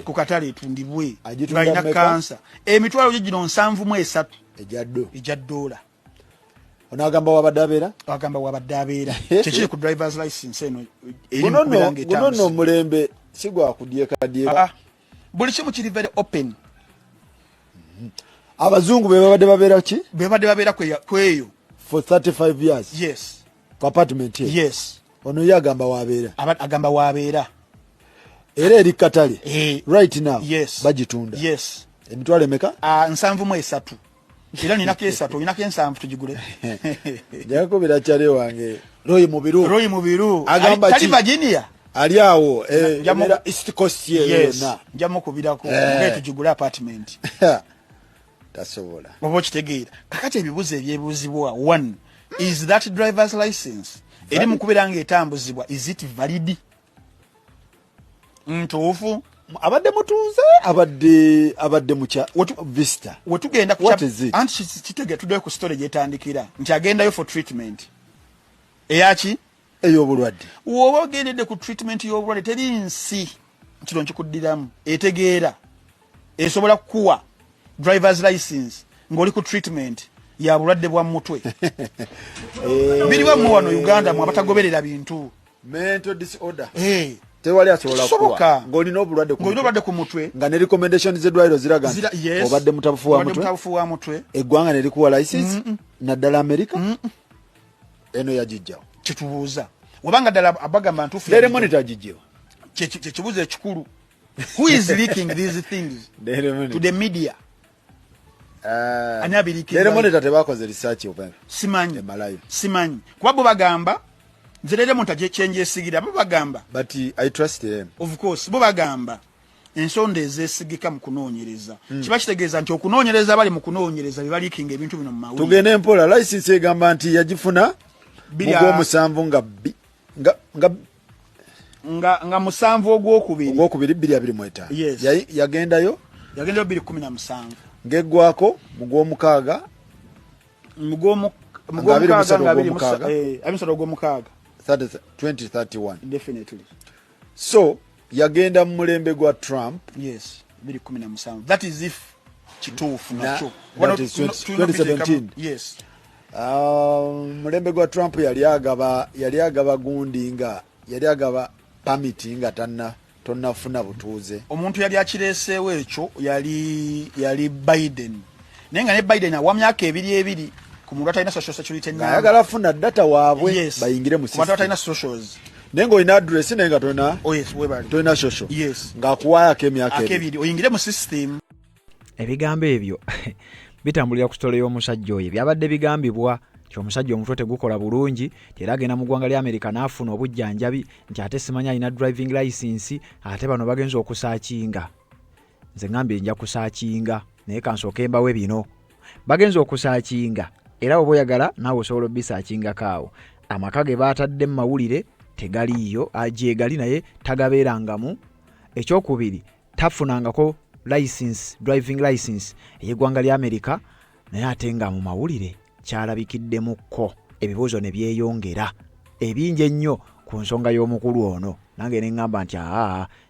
ku katale etundibwe ng'alina kansa emitwalo gye gino 73 ejja ddoola. Onagamba wabadde abeera? Agamba wabadde abeera. Kyekiri ku drivers license eno guno omulembe si gwakudyekadyeka. Buli kimu kiri very open. Abazungu be babadde babeera ki? Be babadde babeera kweyo. For 35 years? Yes. Ku apartment ye? Yes. Ono ye agamba wabeera? Agamba wabeera. Era eri katale? Right now? Yes. Bagitunda? Yes. Emitwalo emeka? 73. Era ninako esatu, ninako ensanvu tugigule. Jakubira kyale wange. Royi mubiru. Agamba ki? Virginia. Ali awo era East Coast ye na. Njamo kubirako nge tugigule apartment. Tasobola. Obo kitegeera. Kakati ebibuzo ebyebuuzibwa 1 is that driver's license eri mukubira nga etambuzibwa is it valid? Ntuufu abadde mutunze abadde mucha vista wetugenda ku anti kitege tudde ku story gyetandikira nti agendayo for treatment eyaki ey'obulwadde. Woba ogendedde ku treatment y'obulwadde teri nsi kino nkikuddiramu etegeera esobola kukuwa driver's license ng'oli ku treatment ya bulwadde bwa mutwe. Biriwa mu wano Uganda mu abatagoberera bintu mental disorder. Tewali asobola kuwa ng'olina obulwadde ku mutwe nga ne recommendations z'eddwaliro ziraga nti obadde mutabufu wa mutwe eggwanga ne likuwa license naddala Amerika eno yagijjawo. Kitubuuza wabanga ddala abagamba ntuufu Daily Monitor agijjawo kibuuzo ekikulu who is leaking these things to the media? Daily Monitor tebakoze research open simanyi kuba bo bagamba nzerere muntu kyenjesigira bo bagamba but I trust them. Of course bo bagamba ensonda ezesigika mu kunoonyereza kiba kitegeeza nti okunoonyereza bali mu kunoonyereza bye balikinga ebintu bino mu mawulire. Tugende empola license egamba nti yagifuna ogw'omusanvu nga musanvu ogwokubiri 2025 yagendayo 2017 ng'eggwako mu gw'omukaaga emisolo ogw'omukaaga 2031 definitely. So yagenda mu mulembe gwa Trump. Yes, 2017. That is if kituufu nakyo. That is 2017. Yes. Mulembe gwa Trump yali agaba gundi nga yali agaba permit nga tonnafuna butuuze. Omuntu yali akireeseewo ekyo yali Biden. Naye nga ne Biden awa myaka ebiri ku muntu atalina social security number. Ayagala afuna data waabwe bayingire mu system. Ku atalina socials. Nenga olina address nenga tolina. Oh yes, webali. Tolina social. Yes. Ng'akuwayako emyaka ebiri oyingire mu system. Ebigambo ebyo bitambulira ku stole y'omusajja oyo byabadde bigambibwa nti omusajja omutwe tegukola bulungi era agenda mu ggwanga lya America n'afuna obujjanjabi nti ate simanya alina driving license ate bano bagenza okusaakinga. Nze ngambye nja kusaakinga naye kansooke mbawe bino bagenza okusaakinga era oba oyagala naawe osobola obisaakinga kaawo. Amaka ge baatadde mu mawulire tegaliiyo ajeegali naye tagabeerangamu. Ekyokubiri tafunangako driving license ey'eggwanga lya America naye ate nga mu mawulire kyalabikiddemuko. Ebibuuzo ne byeyongera ebingi ennyo ku nsonga y'omukulu ono. Nange ne ngamba nti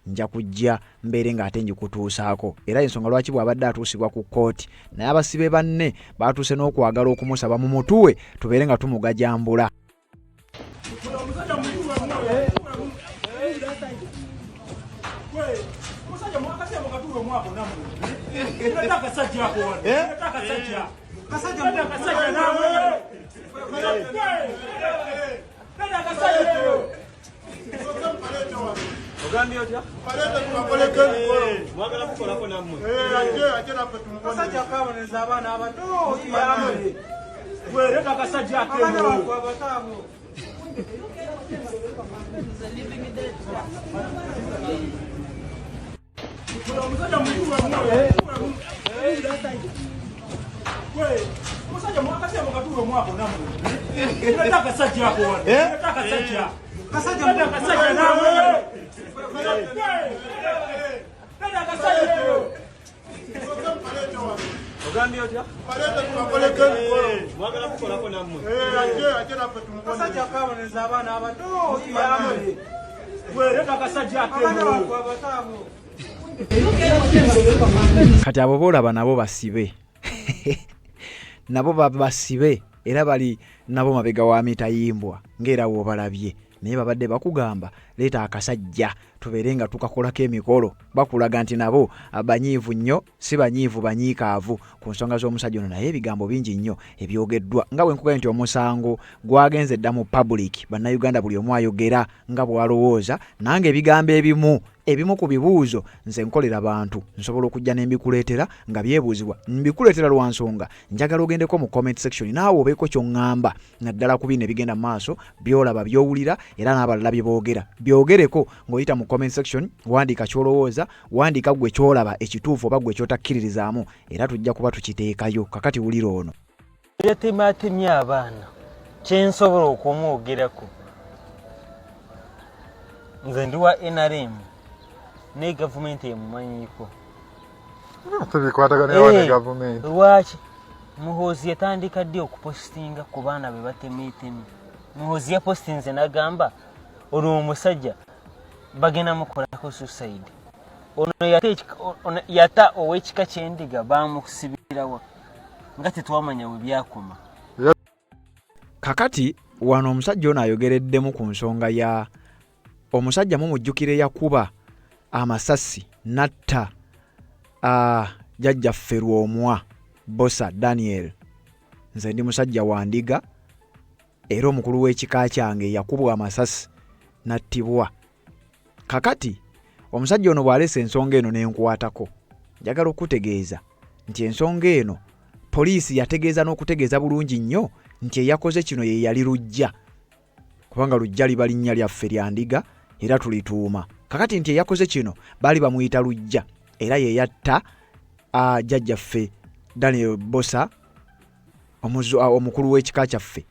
nja kujja mbeere ng'ate njikutuusaako era ensonga lwaki bw'abadde atuusibwa ku kkooti naye abasibe banne baatuuse n'okwagala okumusaba mu mutuwe tubeere nga tumugajambula. Kati abo boolaba nabo basibe nabo basibe era bali nabo mabega wa mitayimbwa ng'era w'obalabye naye babadde bakugamba leeta akasajja tubeere nga tukakolako emikolo bakulaga nti nabo abanyiivu nnyo si banyiivu banyiikaavu ku nsonga z'omusajja ono. Naye ebigambo bingi nnyo ebyogeddwa nga bwe nkugambye nti omusango gwagenze dda mu public bannayuganda buli omu ayogera nga bw'alowooza. Nange ebigambo ebimu ku bibuuzo nze nkolera bantu nsobola okujja ne mbikuleetera nga byebuuzibwa mbikuleetera lwa nsonga njagala ogendeko mu comment section naawe obeeko ky'oŋŋamba naddala ku bino ebigenda mu maaso byolaba byowulira era n'abalala bye boogera byogereko ng'oyita mu comment section wandiika ky'olowooza wandiika gwe ky'olaba ekituufu oba gwe ky'otakkiririzaamu era tujja kuba tukiteekayo. Kakati wulira ono yatemaatemye abaana kyensobola okumwogerako nze ndi wa NRM ne gavumenti emumanyiiko tubikwatagana ne gavumenti. Lwaki Muhoozi yatandika ddi okupostinga ku baana be batemeeteme? Muhoozi yapostinze n'agamba ono omusajja bagenda mukolako suicide. Ono yata ow'ekika ky'endiga baamusibirawa nga tetwamanya we byakoma. Kakati wano omusajja ono ayogereddemu ku nsonga ya omusajja mumujjukire yakuba amasasi natta jjajjaffe Lwomwa Bosa Daniel. Nze ndi musajja wa Ndiga era omukulu w'ekika kyange yakubwa amasasi nattibwa. Kakati omusajja ono bw'alesa ensonga eno n'enkwatako njagala okutegeeza nti ensonga eno poliisi yategeeza n'okutegeeza bulungi nnyo nti eyakoze kino ye yali Lujja kubanga Lujja liba linnya lyaffe lya Ndiga era tulituuma. Kakati nti eyakoze kino baali bamuyita Lujja era ye yatta jjajjaffe Daniel Bosa omukulu w'ekika kyaffe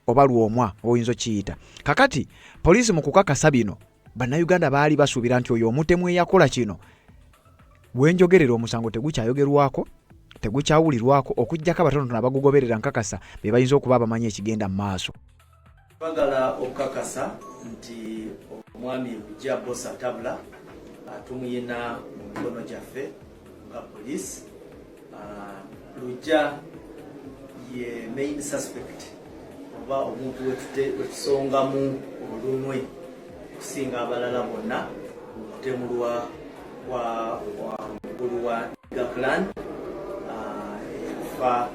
oba Lwomwa oyinza okiyita. Kakati poliisi mu kukakasa bino bannayuganda baali basuubira nti oyo omutemu eyakola kino bwenjogerera omusango tegukyayogerwako tegukyawulirwako okuggyako abatonotono abagugoberera nkakasa be bayinza okuba abamanyi ekigenda mu maaso. Bagala okukakasa nti omwami Lujja Bosa Tabula tumuyina mu mikono gyaffe nga poliisi. Lujja ye main suspect oba omuntu wetusongamu olunwe okusinga abalala bonna okutemulwa wa mukulu wa Ndiga clan eyafa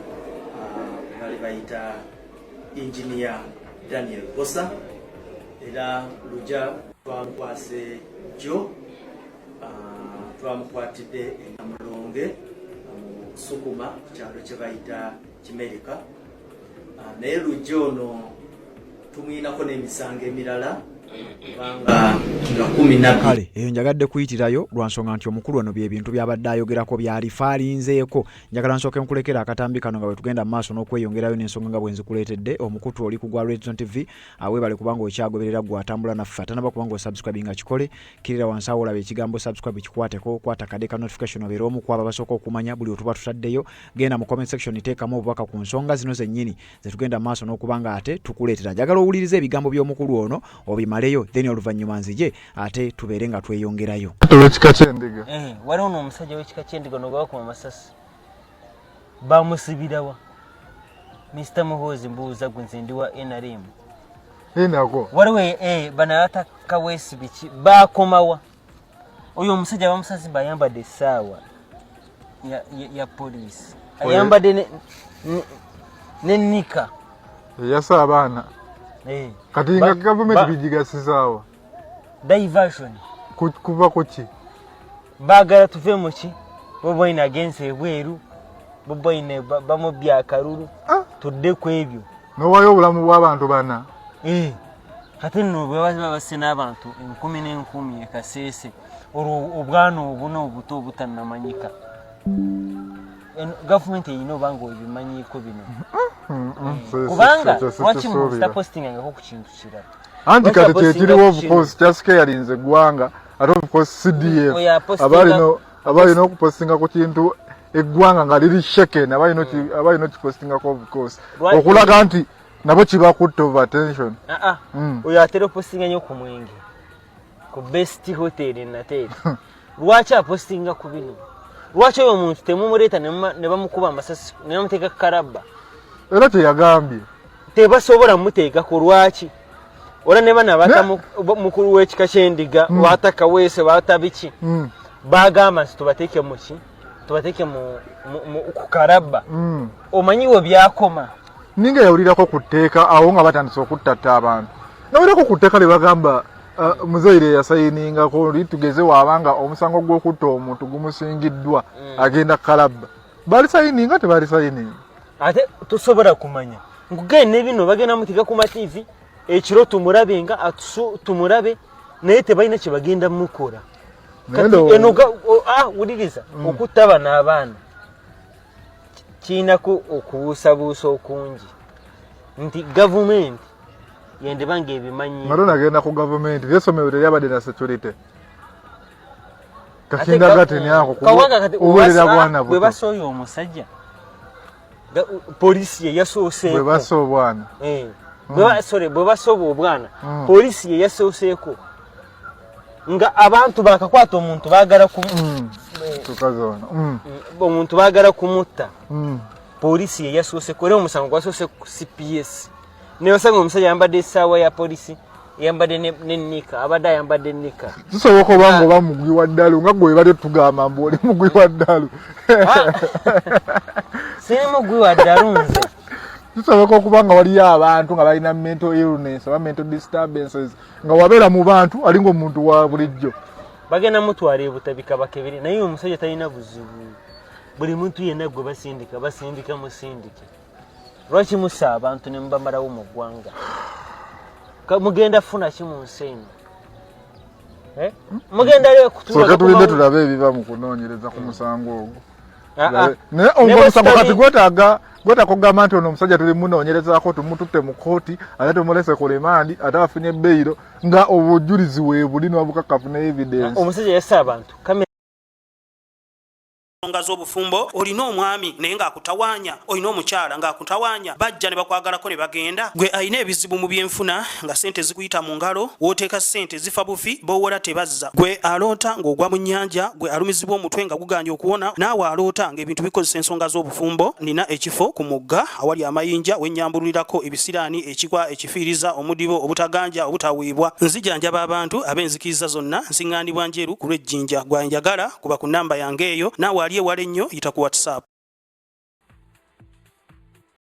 bali bayita engineer Daniel Bosa. Era Lujja twamukwase jjo twamukwatidde e Namulonge mu Sukuma kyalo kye bayita Kimerika. Naye Lujja ono tumuyinako n'emisango emirala kale eyo njagadde kuyitirayo lwa nsonga nti omukulu ono bye bintu byabadde ayogerako byalifaalinzeeko. Njagala nsooke nkulekera akatambi kano nga bwe tugenda mu maaso n'okweyongerayo n'ensonga nga bwe nzikuleetedde. Omukutu oli ku gwa Redstone TV weebale kubanga okyagoberera gwe atambula naffe atanaba kubanga osubscribe nga kikole kirira wansi awo olaba ekigambo subscribe kikwateko kwata kade ka notification obeera omu kwaba basooka okumanya buli otuba tutaddeyo. Genda mu comment section teekamu obubaka ku nsonga zino zennyini ze tugenda mu maaso n'okubanga ate tukuleetera. Njagala owulirize ebigambo by'omukulu ono obimaleyo then oluvannyuma nzije ate tubeere nga tweyongerayo. Olw'ekika ky'endiga waliwo n'omusajja w'ekika ky'endiga n'ogwakuma amasasi bamusibirawa. Mr. Muhoozi mbuuza gwe nze ndi wa NRM nako waliwo banayata Kaweesibiki baakomawa. Oyo omusajja bamusasi bayambadde essaawa ya poliisi ayambadde n'ennika yasa abaana kati nga gavumenti bigigasizaawa diversion kuva kuki baagala tuve mu ki boboine agenze ebweru boboine bamubbi akalulu tudde ku ebyo n'owaayo obulamu bw'abantu bana kati nno bwe basse n'abantu 10,000 Kaseese olwo obwana obu n'obuto obutannamanyika. Gavumenti eyina obanga ebimanyiiko bino kubanga lwaki mutapostingangako ku kintu kirala anti kati kyekiriwo of course kyasikeyalinze eggwanga ate of course CDF abalina okupostinga ku kintu eggwanga nga liri shaken abalina okipostingako of course okulaga nti nabo kibakutta of attention. Oyo atera opostinga nnyo ku Mwenge ku best hotel e Nateete. Lwaki apostinga ku bino? Lwaki oyo omuntu temumuleeta ne bamukuba amasasi ne bamuteeka kalabba? Era teyagambye tebasobola muteekako. Lwaki? Ora ne bana bata mukulu w'ekika ky'endiga wata Kaweese wata biki bagamba nti tubateeke mu ki tubateeke ku kalabba. Omanyiwo byakoma ninga yawulirako ku tteeka awo nga batandise okuttatta abantu. Nawulirako ku tteeka libagamba muzaire yasayiningako litugeze waabanga omusango gw'okutta omuntu gumusingiddwa agenda kalabba. Bali sayininga tebali sayininga ate tusobola kumanya nkugende bino bagenda mutiga ku TV ekiro tumulabe nga tumulabe naye tebalina kye bagenda mukola. Kati enoga wuliriza okutta n'abaana kiinako okubuusabuusa okungi nti gavumenti yende bange ebimanyi Marona agenda ku gavumenti lyesomero teryabadde na security kakinda gati nyako kuwulira bwana bwe basoyo omusajja polisi ye yasoseeko bwe baso bwana bwe basoba obwana polisi ye yasoseeko nga abantu bakakwata omuntu baagala tukazona omuntu baagala kumutta polisi ye yasoseeko era omusango gwasose ku CPS nebasanga omusajja yambadde essaawa ya polisi yambadde n'ennika abadde ayambadde ennika. Kisoboka obanga oba mugwi wa ddalu nga gwe bade tugamba mbu oli mugwi wa ddalu. Siri mugwi wa ddalu nze. Kisoboka okubanga waliyo abantu nga balina mental illness oba mental disturbances nga wabeera mu bantu alinga omuntu wa bulijjo. Bagenda mutwala ebutabika bakebere naye omusajja talina buzibu. Buli muntu yenna gwe basindika musindike. Lwaki musa abantu ne mbamalawo mu ggwanga? Mugenda funa ki mu nsi eno? Mugenda leo kutuula tulinde tulabe ebiva mu kunoonyereza ku musango ogwo. Naye omusango kati gwetagamba nti ono omusajja tuli munoonyerezaako tumututte mu kooti ate tumulese ku lemandi ate afunye ebbeiro nga obujulizi weebuli n'obukakafu ne evidence. Omusajja yassa abantu nsonga z'obufumbo olina omwami naye ng'akutawaanya olina omukyala ng'akutawaanya bajja ne bakwagalako ne bagenda gwe alina ebizibu mu byenfuna nga sente zikuyita mu ngalo wooteeka sente zifa bufi b'owola tebazza gwe aloota ng'ogwa mu nnyanja gwe alumizibwa omutwe nga guganja okuwona naawe aloota ng'ebintu bikozesa ensonga z'obufumbo nina ekifo ku mugga awali amayinja wennyambululirako ebisiraani ekikwa ekifiiriza omudibo obutaganja obutaweebwa nzijanjaba abantu ab'enzikiriza zonna nsiŋŋaanibwa njeru ku lw'ejjinja gwanjagala kuba ku nnamba yange eyo naawe ewala ennyo yita ku WhatsApp.